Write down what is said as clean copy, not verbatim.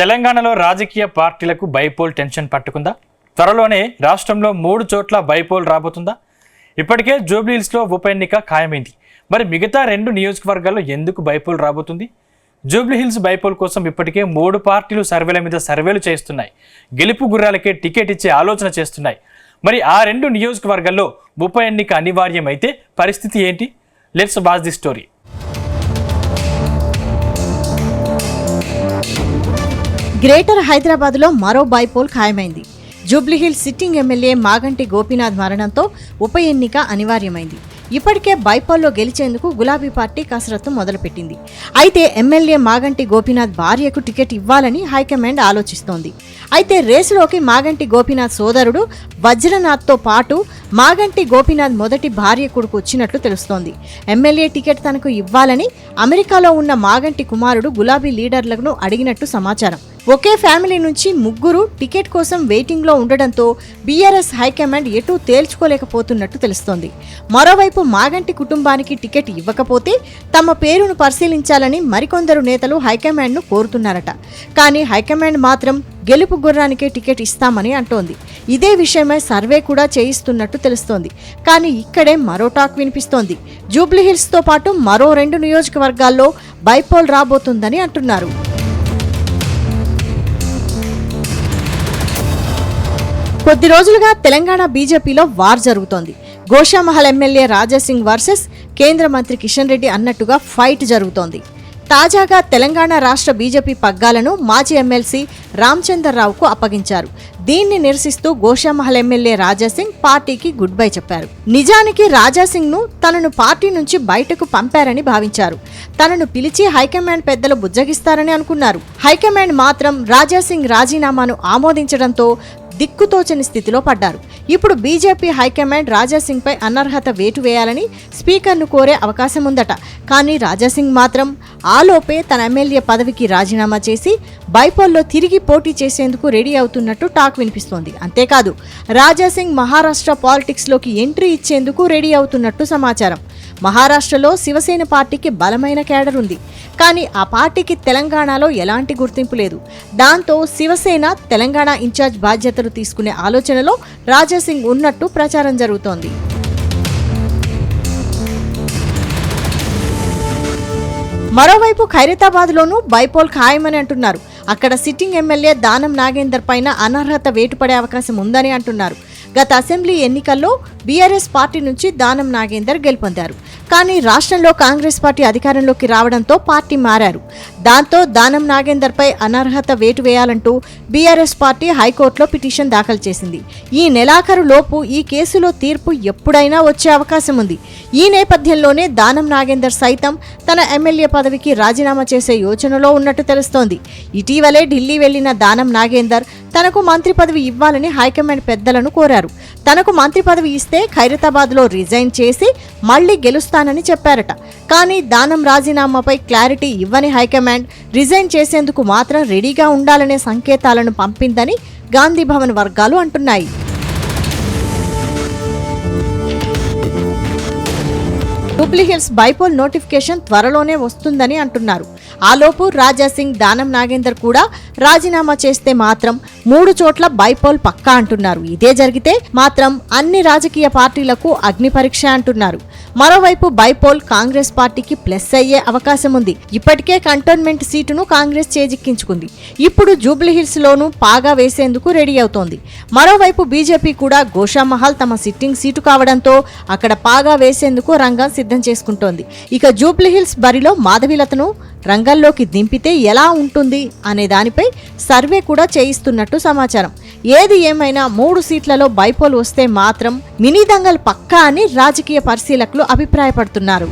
తెలంగాణలో రాజకీయ పార్టీలకు బైపోల్ టెన్షన్ పట్టుకుందా? త్వరలోనే రాష్ట్రంలో 3 చోట్ల బైపోల్ రాబోతుందా? ఇప్పటికే జూబ్లీహిల్స్లో ఉప ఎన్నిక ఖాయమైంది. మరి మిగతా 2 నియోజకవర్గాల్లో ఎందుకు బైపోల్ రాబోతుంది? జూబ్లీహిల్స్ బైపోల్ కోసం ఇప్పటికే 3 పార్టీలు సర్వేల మీద సర్వేలు చేస్తున్నాయి. గెలుపు గుర్రాలకే టికెట్ ఇచ్చే ఆలోచన చేస్తున్నాయి. మరి ఆ 2 నియోజకవర్గాల్లో ఉప ఎన్నిక అనివార్యమైతే పరిస్థితి ఏంటి? Let's watch the story. Greater హైదరాబాద్లో మరో బైపోల్ ఖాయమైంది. జూబ్లీహిల్స్ సిట్టింగ్ ఎమ్మెల్యే మాగంటి గోపీనాథ్ మరణంతో ఉప ఎన్నిక అనివార్యమైంది. ఇప్పటికే బైపోల్లో గెలిచేందుకు గులాబీ పార్టీ కసరత్తు మొదలుపెట్టింది. అయితే ఎమ్మెల్యే మాగంటి గోపీనాథ్ భార్యకు టికెట్ ఇవ్వాలని హైకమాండ్ ఆలోచిస్తోంది. అయితే రేసులోకి మాగంటి గోపీనాథ్ సోదరుడు వజ్రనాథ్తో పాటు మాగంటి గోపీనాథ్ మొదటి భార్య కొడుకు వచ్చినట్లు తెలుస్తోంది. ఎమ్మెల్యే టికెట్ తనకు ఇవ్వాలని అమెరికాలో ఉన్న మాగంటి కుమారుడు గులాబీ లీడర్లను అడిగినట్టు సమాచారం. ఒకే ఫ్యామిలీ నుంచి 3 టికెట్ కోసం వెయిటింగ్లో ఉండడంతో బీఆర్ఎస్ హైకమాండ్ ఎటూ తేల్చుకోలేకపోతున్నట్టు తెలుస్తోంది. మరోవైపు మాగంటి కుటుంబానికి టికెట్ ఇవ్వకపోతే తమ పేరును పరిశీలించాలని మరికొందరు నేతలు హైకమాండ్ను కోరుతున్నారట. కానీ హైకమాండ్ మాత్రం గెలుపు గుర్రానికే టికెట్ ఇస్తామని అంటోంది. ఇదే విషయమై సర్వే కూడా చేయిస్తున్నట్టు తెలుస్తోంది. కానీ ఇక్కడే మరో టాక్ వినిపిస్తోంది. జూబ్లీహిల్స్తో పాటు మరో 2 నియోజకవర్గాల్లో బైపోల్ రాబోతుందని అంటున్నారు. కొద్ది రోజులుగా తెలంగాణ బీజేపీలో వార్ జరుగుతోంది. గోషామహల్ ఎమ్మెల్యే రాజాసింగ్ వర్సెస్ కేంద్ర మంత్రి కిషన్ రెడ్డి అన్నట్టుగా ఫైట్ జరుగుతోంది. తాజాగా తెలంగాణ రాష్ట్ర బీజేపీ పగ్గాలను మాజీ ఎమ్మెల్సీ రామచంద్రరావుకు అప్పగించారు. దీన్ని నిరసిస్తూ గోషామహల్ ఎమ్మెల్యే రాజాసింగ్ పార్టీకి గుడ్ బై చెప్పారు. నిజానికి రాజాసింగ్ ను తనను పార్టీ నుంచి బయటకు పంపారని భావించారు. తనను పిలిచి హైకమాండ్ పెద్దలు బుజ్జగిస్తారని అనుకున్నారు. హైకమాండ్ మాత్రం రాజాసింగ్ రాజీనామాను ఆమోదించడంతో దిక్కుతోచని స్థితిలో పడ్డారు. ఇప్పుడు బీజేపీ హైకమాండ్ రాజాసింగ్ పై అనర్హత వేటు వేయాలని స్పీకర్ను కోరే అవకాశం ఉందట. కానీ రాజాసింగ్ మాత్రం ఆలోపే తన ఎమ్మెల్యే పదవికి రాజీనామా చేసి బైపోల్లో తిరిగి పోటీ చేసేందుకు రెడీ అవుతున్నట్టు టాక్ వినిపిస్తోంది. అంతేకాదు రాజాసింగ్ మహారాష్ట్ర పాలిటిక్స్లోకి ఎంట్రీ ఇచ్చేందుకు రెడీ అవుతున్నట్టు సమాచారం. మహారాష్ట్రలో శివసేన పార్టీకి బలమైన కేడర్ ఉంది. కానీ ఆ పార్టీకి తెలంగాణలో ఎలాంటి గుర్తింపు లేదు. దాంతో శివసేన తెలంగాణ ఇన్ఛార్జ్ బాధ్యతలు తీసుకునే ఆలోచనలో రాజాసింగ్ ఉన్నట్టు ప్రచారం జరుగుతోంది. మరోవైపు ఖైరతాబాద్లోనూ బైపోల్ ఖాయమని అంటున్నారు. అక్కడ సిట్టింగ్ ఎమ్మెల్యే దానం నాగేందర్ పైన అనర్హత వేటు పడే అవకాశం ఉందని అంటున్నారు. గత అసెంబ్లీ ఎన్నికల్లో బీఆర్ఎస్ పార్టీ నుంచి దానం నాగేందర్ గెలుపొందారు. కానీ రాష్ట్రంలో కాంగ్రెస్ పార్టీ అధికారంలోకి రావడంతో పార్టీ మారారు. దాంతో దానం నాగేందర్ పై అనర్హత వేటు వేయాలంటూ బీఆర్ఎస్ పార్టీ హైకోర్టులో పిటిషన్ దాఖలు చేసింది. ఈ నెలాఖరు లోపు ఈ కేసులో తీర్పు ఎప్పుడైనా వచ్చే అవకాశం ఉంది. ఈ నేపథ్యంలోనే దానం నాగేందర్ సైతం తన ఎమ్మెల్యే పదవికి రాజీనామా చేసే యోచనలో ఉన్నట్టు తెలుస్తోంది. ఇటీవలే ఢిల్లీ వెళ్లిన దానం నాగేందర్ తనకు మంత్రి పదవి ఇవ్వాలని హైకమాండ్ పెద్దలను కోరారు. తనకు మంత్రి పదవి ఇస్తే ఖైరతాబాద్లో రిజైన్ చేసి మళ్లీ గెలుస్తానని చెప్పారట. కానీ దానం రాజీనామాపై క్లారిటీ ఇవ్వని హైకమాండ్ రిజైన్ చేసేందుకు మాత్రం రెడీగా ఉండాలనే సంకేతాలను పంపిందని గాంధీభవన్ వర్గాలు అంటున్నాయి. జూబ్లీహిల్స్ బైపోల్ నోటిఫికేషన్ త్వరలోనే వస్తుందని అంటున్నారు. ఆలోపు రాజాసింగ్ దానం నాగేందర్ కూడా రాజీనామా చేస్తే మాత్రం 3 చోట్ల బైపోల్ పక్కా అంటున్నారు. ఇదే జరిగితే మాత్రం అన్ని రాజకీయ పార్టీలకు అగ్ని పరీక్ష అంటున్నారు. మరోవైపు బైపోల్ కాంగ్రెస్ పార్టీకి ప్లస్ అయ్యే అవకాశం ఉంది. ఇప్పటికే కంటోన్మెంట్ సీటును కాంగ్రెస్ చేజిక్కించుకుంది. ఇప్పుడు జూబ్లీహిల్స్ లోనూ పాగా వేసేందుకు రెడీ అవుతోంది. మరోవైపు బీజేపీ కూడా గోషామహల్ తమ సిట్టింగ్ సీటు కావడంతో అక్కడ పాగా వేసేందుకు రంగం సిద్ధం చేసుకుంటోంది. ఇక జూబ్లీహిల్స్ బరిలో మాధవీలతను రంగంలోకి దింపితే ఎలా ఉంటుంది అనే దానిపై సర్వే కూడా చేయిస్తున్నట్టు సమాచారం. ఏది ఏమైనా 3 సీట్లలో బైపోల్ వస్తే మాత్రం మినీ దంగల్ పక్కా అని రాజకీయ పరిశీలకులు అభిప్రాయపడుతున్నారు.